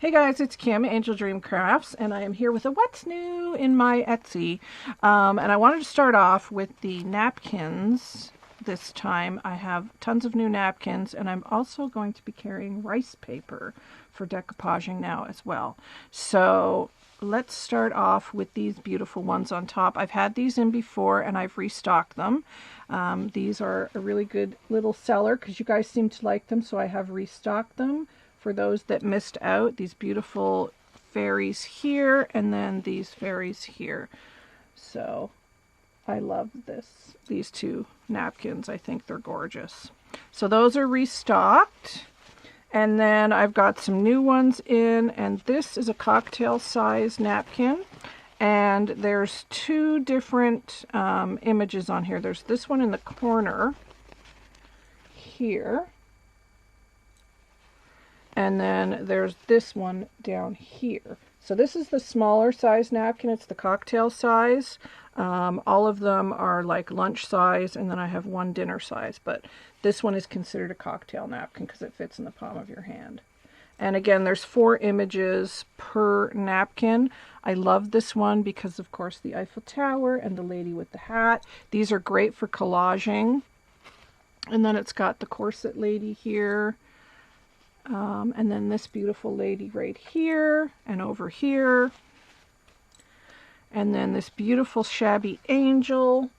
Hey guys, it's Kim, Angeldreamcrafts, and I am here with a what's new in my Etsy. And I wanted to start off with the napkins this time. I have tons of new napkins, and I'm also going to be carrying rice paper for decoupaging now as well. So let's start off with these beautiful ones on top. I've had these in before and I've restocked them. These are a really good little seller because you guys seem to like them, so I have restocked them. For those that missed out, these beautiful fairies here and then these fairies here. So I love these two napkins. I think they're gorgeous. So those are restocked. And then I've got some new ones in, and this is a cocktail size napkin. And there's two different images on here. There's this one in the corner here. And then there's this one down here. So this is the smaller size napkin. It's the cocktail size. All of them are like lunch size, and then I have one dinner size. But this one is considered a cocktail napkin because it fits in the palm of your hand. And again, there's 4 images per napkin. I love this one because, of course, the Eiffel Tower and the lady with the hat. These are great for collaging. And then it's got the corset lady here. And then this beautiful lady right here and over here. And then this beautiful shabby angel.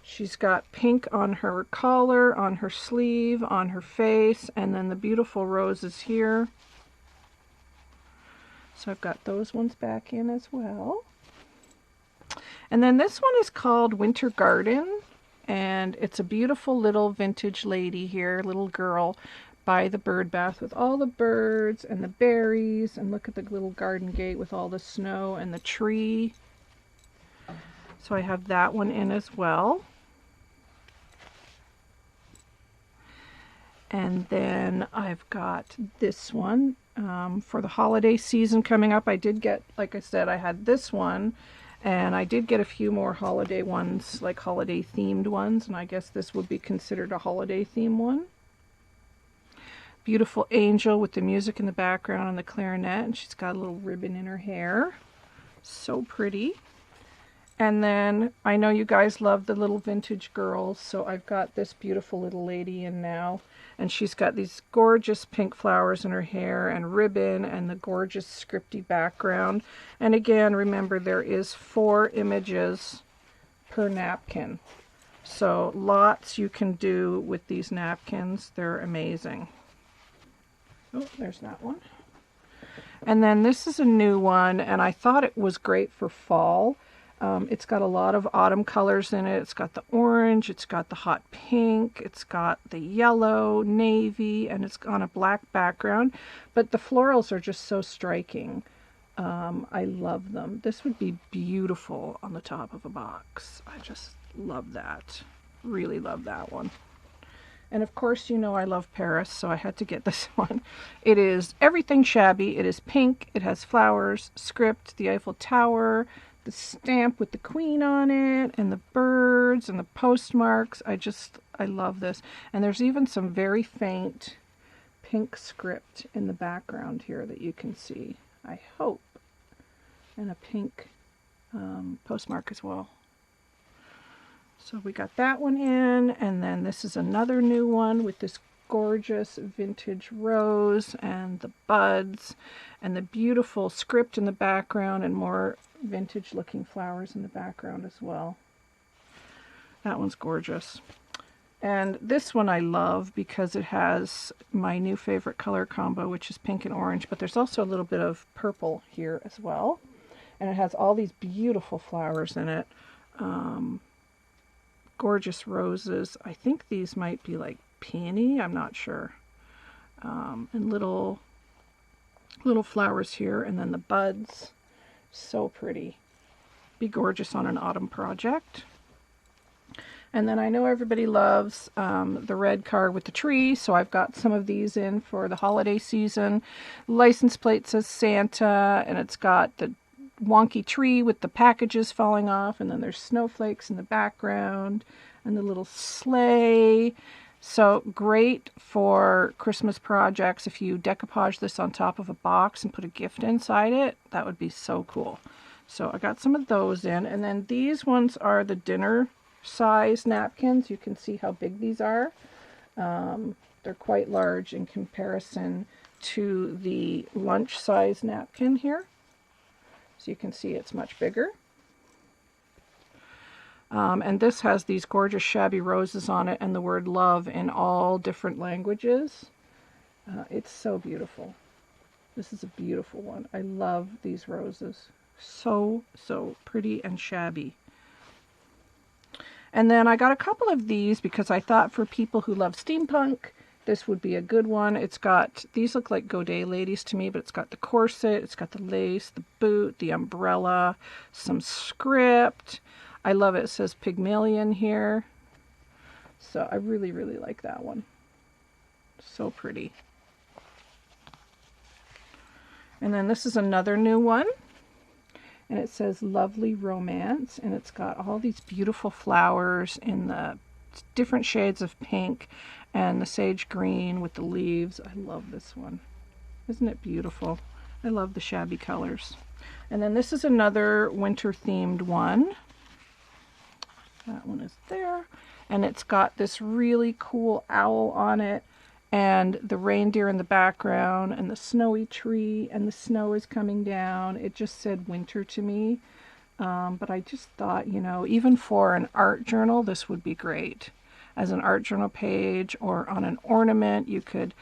She's got pink on her collar, on her sleeve, on her face, and then the beautiful roses here. So I've got those ones back in as well. And then this one is called Winter Garden, and it's a beautiful little vintage lady here, little girl, by the bird bath with all the birds and the berries, and look at the little garden gate with all the snow and the tree. So I have that one in as well. And then I've got this one for the holiday season coming up. I did get, like I said, I had this one, and I did get a few more holiday ones, like holiday themed ones, and I guess this would be considered a holiday theme one. Beautiful angel with the music in the background and the clarinet, and she's got a little ribbon in her hair. So pretty. And then I know you guys love the little vintage girls, so I've got this beautiful little lady in now, and she's got these gorgeous pink flowers in her hair and ribbon and the gorgeous scripty background. And again, remember, there is 4 images per napkin. So lots you can do with these napkins. They're amazing. Oh, there's that one. And then this is a new one, and I thought it was great for fall. It's got a lot of autumn colors in it. It's got the orange, it's got the hot pink, it's got the yellow, navy, and it's on a black background. But the florals are just so striking. I love them. This would be beautiful on the top of a box. I just love that. Really love that one. And of course, you know I love Paris, so I had to get this one. It is everything shabby. It is pink. It has flowers, script, the Eiffel Tower, the stamp with the queen on it, and the birds and the postmarks. I love this. And there's even some very faint pink script in the background here that you can see, I hope. And a pink postmark as well. So we got that one in, and then this is another new one with this gorgeous vintage rose and the buds and the beautiful script in the background and more vintage looking flowers in the background as well. That one's gorgeous. And this one I love because it has my new favorite color combo, which is pink and orange, but there's also a little bit of purple here as well. And it has all these beautiful flowers in it. Gorgeous roses. I think these might be like peony, I'm not sure. And little flowers here, and then the buds. So pretty. Be gorgeous on an autumn project. And then I know everybody loves the red card with the tree, so I've got some of these in for the holiday season. License plate says Santa, and it's got the wonky tree with the packages falling off, and then there's snowflakes in the background and the little sleigh. So great for Christmas projects. If you decoupage this on top of a box and put a gift inside it, that would be so cool. So I got some of those in. And then these ones are the dinner size napkins. You can see how big these are. They're quite large in comparison to the lunch size napkin here. So you can see it's much bigger. And this has these gorgeous shabby roses on it and the word love in all different languages. It's so beautiful. This is a beautiful one. I love these roses. So pretty and shabby. And then I got a couple of these because I thought for people who love steampunk, this would be a good one. It's got, these look like Godet ladies to me, but it's got the corset, it's got the lace, the boot, the umbrella, some script. I love it. It says Pygmalion here. So I really like that one. So pretty. And then this is another new one. And it says Lovely Romance. And it's got all these beautiful flowers in the different shades of pink and the sage green with the leaves. I love this one. Isn't it beautiful? I love the shabby colors. And then this is another winter themed one. That one is there. And it's got this really cool owl on it and the reindeer in the background and the snowy tree and the snow is coming down. It just said winter to me. But I just thought, you know, even for an art journal, this would be great. As an art journal page or on an ornament, you could,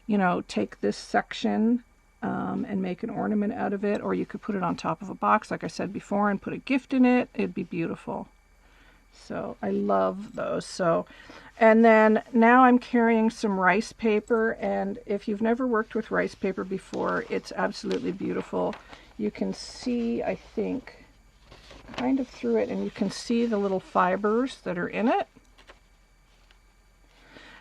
you know, take this section and make an ornament out of it. Or you could put it on top of a box, like I said before, and put a gift in it. It'd be beautiful. So I love those. So, and then now I'm carrying some rice paper, and if you've never worked with rice paper before, it's absolutely beautiful. You can see, I think, kind of through it, and you can see the little fibers that are in it.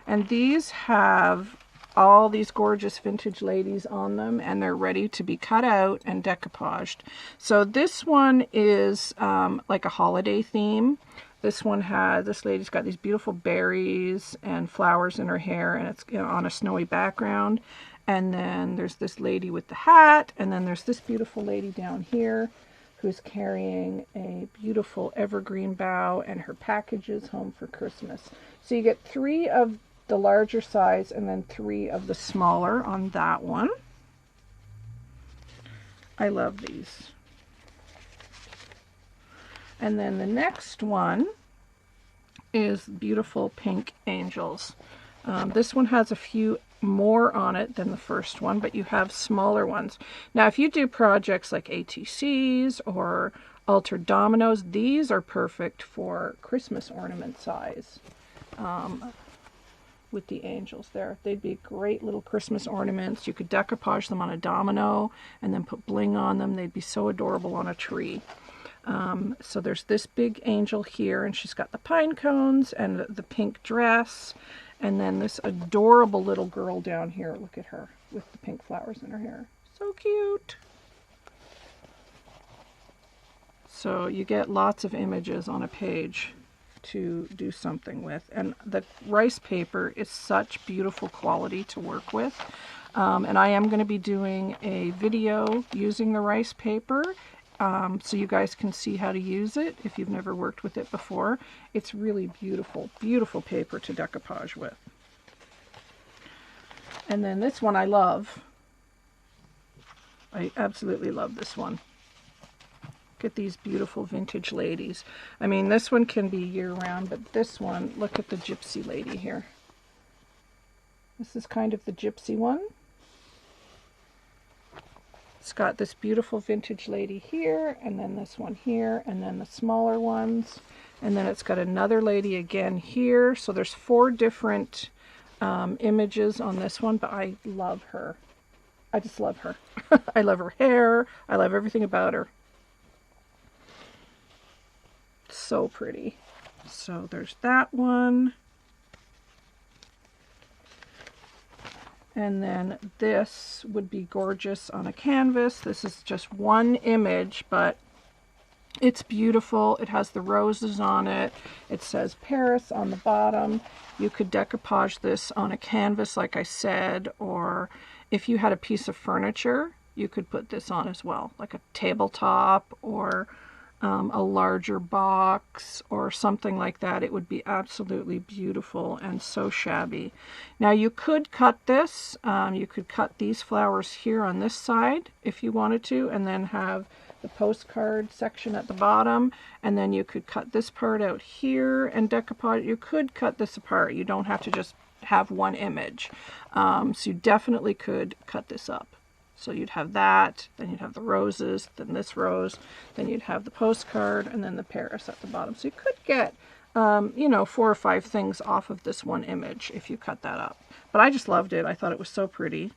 And these have all these gorgeous vintage ladies on them, and they're ready to be cut out and decoupaged. So this one is like a holiday theme. This one has, this lady's got these beautiful berries and flowers in her hair, and it's, you know, on a snowy background. And then there's this lady with the hat, and then there's this beautiful lady down here who's carrying a beautiful evergreen bough and her packages home for Christmas. So you get 3 of the larger size and then 3 of the smaller on that one. I love these. And then the next one is beautiful pink angels. This one has a few more on it than the first one, but you have smaller ones. Now, if you do projects like ATCs or altered dominoes, these are perfect for Christmas ornament size. With the angels there. They'd be great little Christmas ornaments. You could decoupage them on a domino and then put bling on them. They'd be so adorable on a tree. So there's this big angel here, and she's got the pine cones and the pink dress, and then this adorable little girl down here. Look at her with the pink flowers in her hair. So cute. So you get lots of images on a page to do something with, and the rice paper is such beautiful quality to work with. And I am going to be doing a video using the rice paper. So you guys can see how to use it if you've never worked with it before. It's really beautiful, beautiful paper to decoupage with. And then this one I love. I absolutely love this one. Look at these beautiful vintage ladies. I mean, this one can be year-round, but this one, look at the gypsy lady here. This is kind of the gypsy one. It's got this beautiful vintage lady here, and then this one here, and then the smaller ones. And then it's got another lady again here. So there's 4 different images on this one, but I love her. I just love her. I love her hair. I love everything about her. So pretty. So there's that one. And then this would be gorgeous on a canvas. This is just one image, but It's beautiful. It has the roses on it. It says Paris on the bottom. You could decoupage this on a canvas, like I said, or if you had a piece of furniture, you could put this on as well, like a tabletop or a larger box or something like that. It would be absolutely beautiful and so shabby. Now you could cut this. You could cut these flowers here on this side if you wanted to, and then have the postcard section at the bottom, and then you could cut this part out here and decoupage. You could cut this apart. You don't have to just have one image. So you definitely could cut this up. So you'd have that, then you'd have the roses, then this rose, then you'd have the postcard, and then the Paris at the bottom. So you could get, you know, 4 or 5 things off of this one image if you cut that up. But I just loved it. I thought it was so pretty.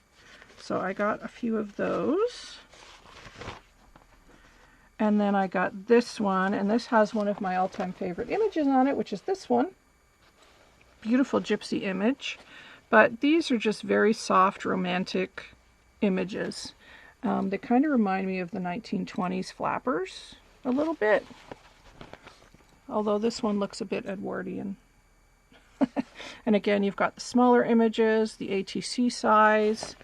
So I got a few of those. And then I got this one, and this has one of my all-time favorite images on it, which is this one. Beautiful gypsy image. But these are just very soft, romantic images. They kind of remind me of the 1920s flappers a little bit. Although this one looks a bit Edwardian. And again, you've got the smaller images, the ATC size,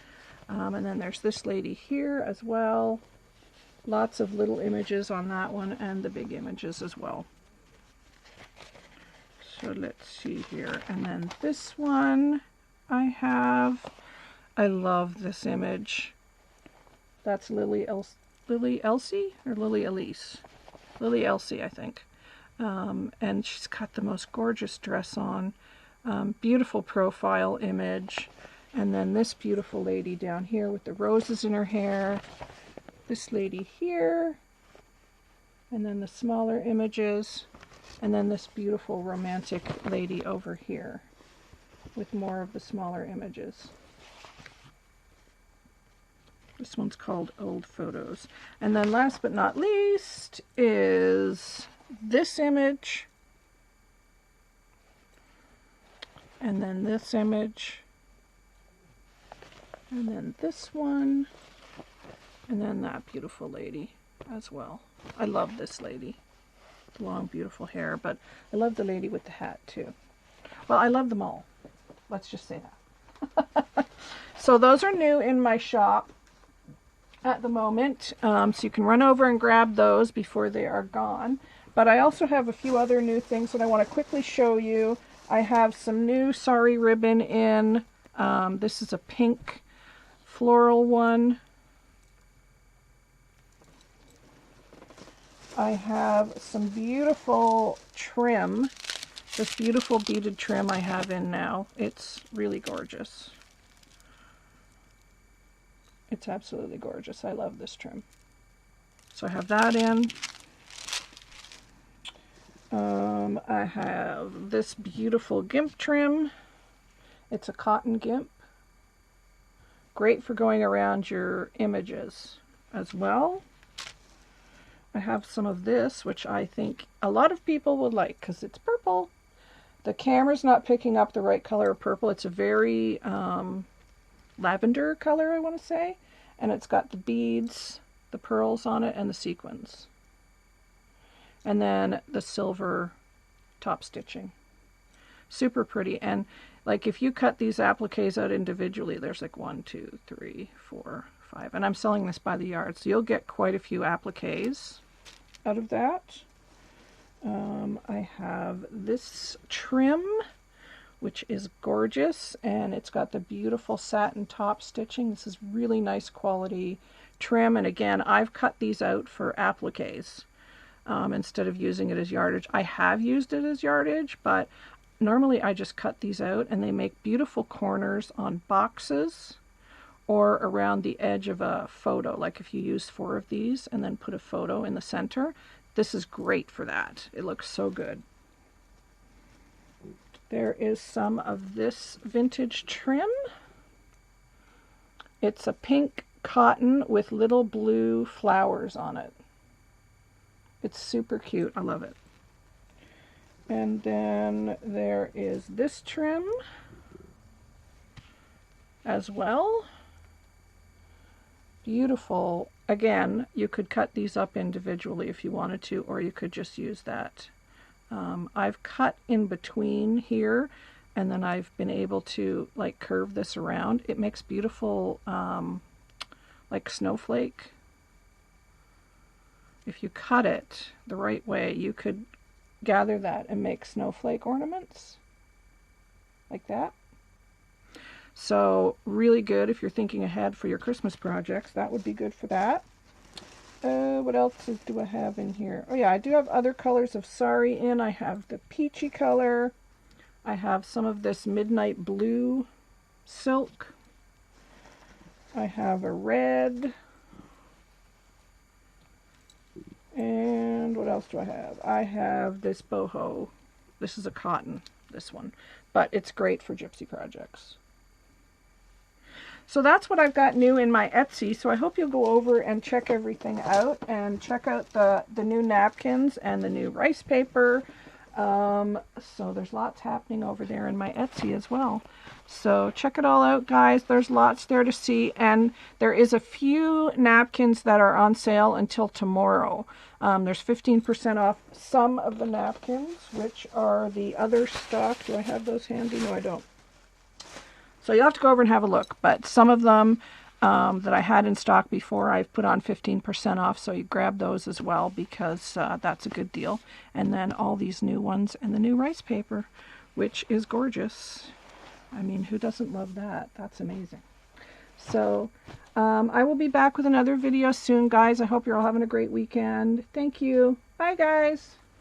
and then there's this lady here as well. Lots of little images on that one, and the big images as well. So let's see here. And then this one I love this image. That's Lily Elsie or Lily Elise? Lily Elsie, I think. And she's got the most gorgeous dress on. Beautiful profile image. And then this beautiful lady down here with the roses in her hair. This lady here, and then the smaller images, and then this beautiful romantic lady over here with more of the smaller images. This one's called Old Photos. And then last but not least is this image, and then this image, and then this one, and then that beautiful lady as well. I love this lady. Long, beautiful hair, but I love the lady with the hat too. Well, I love them all. Let's just say that. So those are new in my shop at the moment. So you can run over and grab those before they are gone. But I also have a few other new things that I want to quickly show you. I have some new sari ribbon in. This is a pink floral one. I have some beautiful trim, this beautiful beaded trim I have in now. It's really gorgeous. It's absolutely gorgeous. I love this trim. So I have that in. I have this beautiful gimp trim. It's a cotton gimp. Great for going around your images as well. I have some of this, which I think a lot of people would like because it's purple. The camera's not picking up the right color of purple. It's a very lavender color, I want to say. And it's got the beads, the pearls on it, and the sequins. And then the silver top stitching. Super pretty. And like if you cut these appliques out individually, there's like 1, 2, 3, 4, 5. And I'm selling this by the yard, so you'll get quite a few appliques out of that. I have this trim, which is gorgeous, and it's got the beautiful satin top stitching. This is really nice quality trim, and again, I've cut these out for appliques instead of using it as yardage. I have used it as yardage, but normally I just cut these out, and they make beautiful corners on boxes or around the edge of a photo. Like if you use 4 of these and then put a photo in the center, this is great for that. It looks so good. There is some of this vintage trim. It's a pink cotton with little blue flowers on it. It's super cute. I love it. And then there is this trim as well. Beautiful again, you could cut these up individually if you wanted to, or you could just use that. I've cut in between here, and then I've been able to like curve this around. It makes beautiful like snowflake. If you cut it the right way, you could gather that and make snowflake ornaments like that. So really good if you're thinking ahead for your Christmas projects. That would be good for that. What else do I have in here? Oh yeah, I do have other colors of sari in. I have the peachy color. I have some of this midnight blue silk. I have a red. And what else do I have? I have this boho. This is a cotton, this one. But it's great for gypsy projects. So that's what I've got new in my Etsy. So I hope you'll go over and check everything out. And check out the new napkins and the new rice paper. So there's lots happening over there in my Etsy as well. So check it all out, guys. There's lots there to see. And there is a few napkins that are on sale until tomorrow. There's 15% off some of the napkins, which are the other stock. Do I have those handy? No, I don't. So you'll have to go over and have a look. But some of them that I had in stock before, I've put on 15% off. So you grab those as well, because that's a good deal. And then all these new ones and the new rice paper, which is gorgeous. I mean, who doesn't love that? That's amazing. So I will be back with another video soon, guys. I hope you're all having a great weekend. Thank you. Bye, guys.